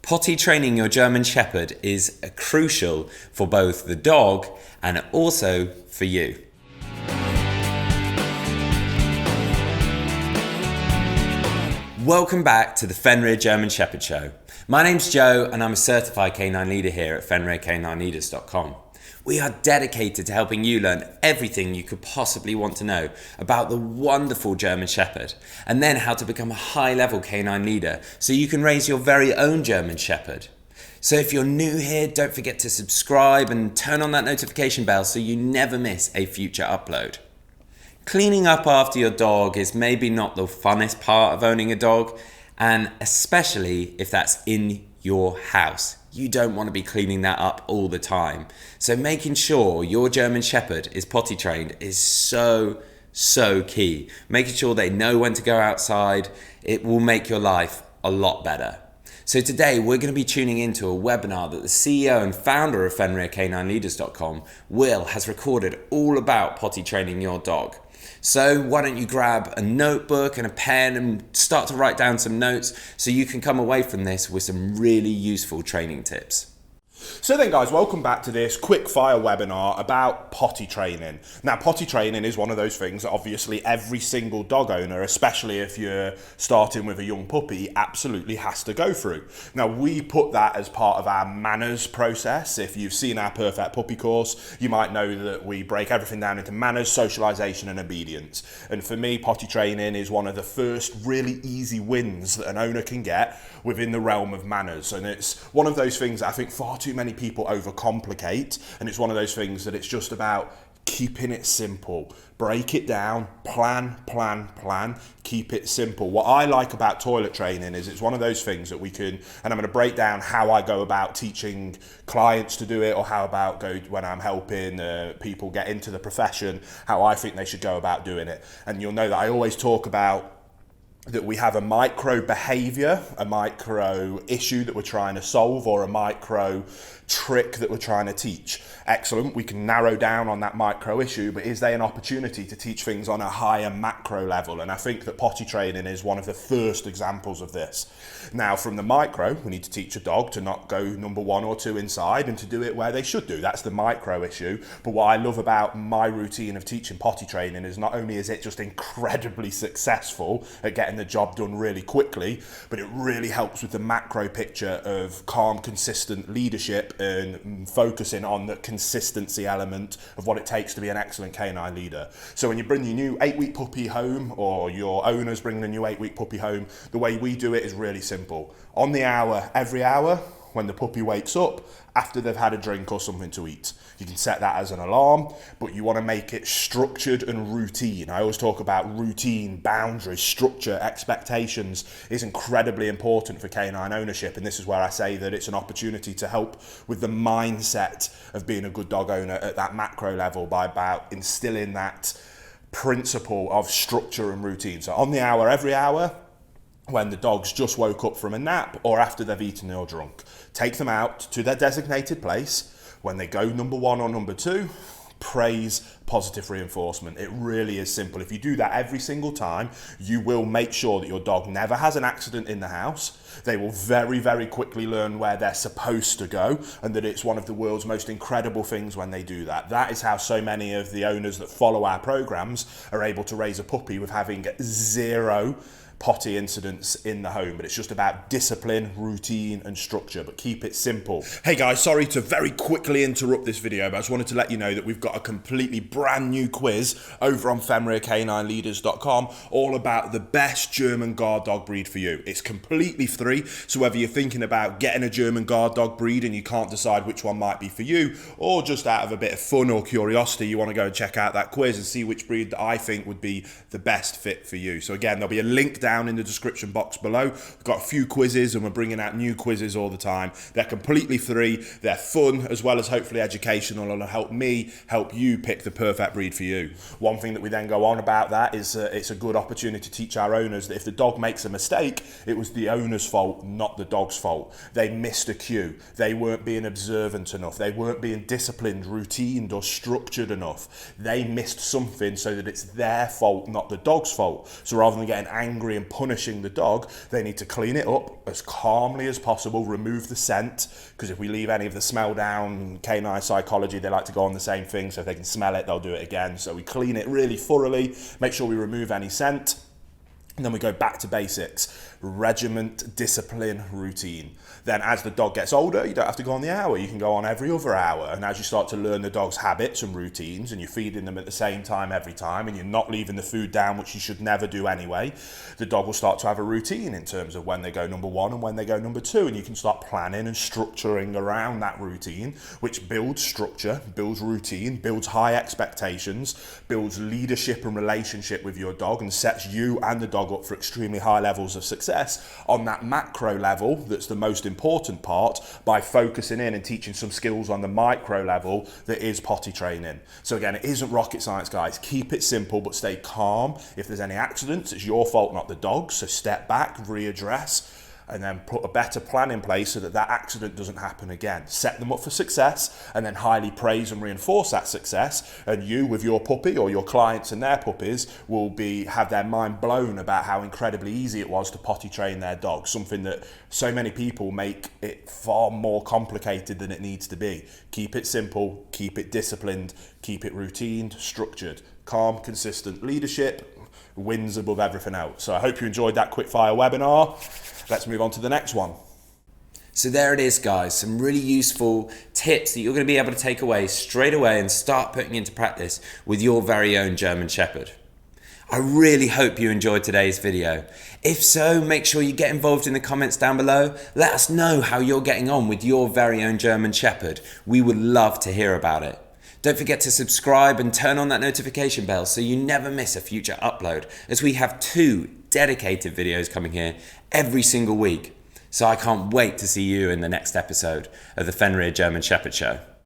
Potty training your German Shepherd is crucial for both the dog and also for you. Welcome back to the Fenrir German Shepherd Show. My name's Joe and I'm a certified canine leader here at FenrirCanineLeaders.com. We are dedicated to helping you learn everything you could possibly want to know about the wonderful German Shepherd, and then how to become a high-level canine leader so you can raise your very own German Shepherd. So if you're new here, don't forget to subscribe and turn on that notification bell so you never miss a future upload. Cleaning up after your dog is maybe not the funnest part of owning a dog, and especially if that's in your house. You don't want to be cleaning that up all the time. So making sure your German Shepherd is potty trained is so key. Making sure they know when to go outside, it will make your life a lot better. So today we're going to be tuning into a webinar that the CEO and founder of FenrirCanineLeaders.com, Will, has recorded all about potty training your dog. So why don't you grab a notebook and a pen and start to write down some notes so you can come away from this with some really useful training tips. So then guys, welcome back to this quick fire webinar about potty training. Now potty training is one of those things that obviously every single dog owner, especially if you're starting with a young puppy, absolutely has to go through. Now we put that as part of our manners process. If you've seen our Perfect Puppy course, you might know that we break everything down into manners, socialization and obedience. And for me, potty training is one of the first really easy wins that an owner can get within the realm of manners. And it's one of those things that I think far too many people overcomplicate, and it's one of those things that it's just about keeping it simple. Break it down, plan, keep it simple. What I like about toilet training is it's one of those things that we can, and I'm going to break down how I go about teaching clients to do it, or how about go when I'm helping people get into the profession, how I think they should go about doing it. And you'll know that I always talk about that we have a micro behavior, a micro issue that we're trying to solve, or a micro trick that we're trying to teach. Excellent, we can narrow down on that micro issue, but is there an opportunity to teach things on a higher macro level? And I think that potty training is one of the first examples of this. Now from the micro, we need to teach a dog to not go number 1 or 2 inside and to do it where they should do. That's the micro issue. But what I love about my routine of teaching potty training is not only is it just incredibly successful at getting the job done really quickly, but it really helps with the macro picture of calm, consistent leadership and focusing on the consistency element of what it takes to be an excellent canine leader. So when you bring your new 8-week puppy home, or your owner's bringing a new 8-week puppy home, the way we do it is really simple. On the hour, every hour, when the puppy wakes up, after they've had a drink or something to eat. You can set that as an alarm, but you want to make it structured and routine. I always talk about routine, boundaries, structure, expectations is incredibly important for canine ownership, and this is where I say that it's an opportunity to help with the mindset of being a good dog owner at that macro level by about instilling that principle of structure and routine. So on the hour, every hour, when the dog's just woke up from a nap or after they've eaten or drunk, take them out to their designated place. When they go number 1 or number 2, praise, positive reinforcement. It really is simple. If you do that every single time, you will make sure that your dog never has an accident in the house. They will very quickly learn where they're supposed to go, and that it's one of the world's most incredible things when they do that. That is how so many of the owners that follow our programs are able to raise a puppy with having 0 potty incidents in the home. But it's just about discipline, routine and structure, but keep it simple. Hey guys, sorry to very quickly interrupt this video, but I just wanted to let you know that we've got a completely brand new quiz over on FenrirCanineLeaders.com all about the best German guard dog breed for you. It's completely free, so whether you're thinking about getting a German guard dog breed and you can't decide which one might be for you, or just out of a bit of fun or curiosity you want to go and check out that quiz and see which breed that I think would be the best fit for you. So again, there'll be a link down in the description box below. We've got a few quizzes and we're bringing out new quizzes all the time. They're completely free, they're fun, as well as hopefully educational, and will help me help you pick the perfect breed for you. One thing that we then go on about that is it's a good opportunity to teach our owners that if the dog makes a mistake, it was the owner's fault, not the dog's fault. They missed a cue, they weren't being observant enough, they weren't being disciplined, routined or structured enough. They missed something, so that it's their fault, not the dog's fault. So rather than getting angry angry and punishing the dog, they need to clean it up as calmly as possible, remove the scent, because if we leave any of the smell down, canine psychology, they like to go on the same thing, so if they can smell it, they'll do it again. So we clean it really thoroughly, make sure we remove any scent, and then we go back to basics. Regiment, discipline, routine. Then as the dog gets older, you don't have to go on the hour, you can go on every other hour. And as you start to learn the dog's habits and routines, and you're feeding them at the same time every time, and you're not leaving the food down, which you should never do anyway, the dog will start to have a routine in terms of when they go number one and when they go number two. And you can start planning and structuring around that routine, which builds structure, builds routine, builds high expectations, builds leadership and relationship with your dog, and sets you and the dog up for extremely high levels of success on that macro level. That's the most important part, by focusing in and teaching some skills on the micro level that is potty training. So again, it isn't rocket science, guys. Keep it simple, but stay calm. If there's any accidents, it's your fault, not the dog's. So step back, readdress, and then put a better plan in place so that that accident doesn't happen again. Set them up for success, and then highly praise and reinforce that success. And you, with your puppy, or your clients and their puppies, will have their mind blown about how incredibly easy it was to potty train their dog. Something that so many people make it far more complicated than it needs to be. Keep it simple, keep it disciplined, keep it routine, structured. Calm, consistent leadership wins above everything else. So I hope you enjoyed that quickfire webinar. Let's move on to the next one. So there it is, guys. Some really useful tips that you're going to be able to take away straight away and start putting into practice with your very own German Shepherd. I really hope you enjoyed today's video. If so, make sure you get involved in the comments down below. Let us know how you're getting on with your very own German Shepherd. We would love to hear about it. Don't forget to subscribe and turn on that notification bell so you never miss a future upload, as we have 2 dedicated videos coming here every single week. So I can't wait to see you in the next episode of the Fenrir German Shepherd Show.